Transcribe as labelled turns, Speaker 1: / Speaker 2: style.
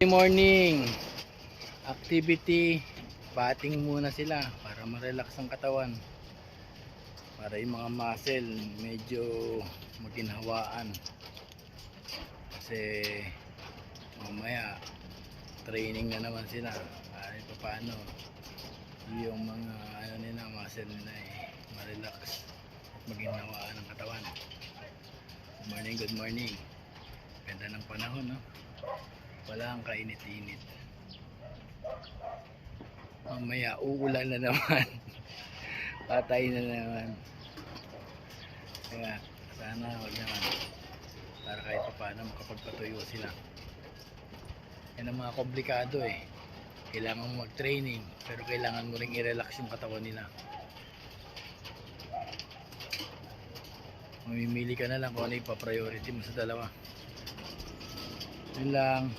Speaker 1: Morning activity, batting muna sila para ma-relax ang katawan, para yung mga muscle medyo maginhawaan, kasi mamaya training na naman sila kahit paano yung mga ano nila, muscle nila ma-relax at maginhawaan ang katawan. Good morning, ganda ng panahon, no? Wala ang kainit-init. Mamaya uulan na naman. Patay na naman. Kaya sana huwag naman, para kahit paano makapagpatuyo sila. Yan ang mga komplikado eh. Kailangan mo mag-training, pero kailangan mo ring i-relax yung katawan nila. Mamimili ka na lang kung ano ipa-priority mo sa dalawa. Yun lang.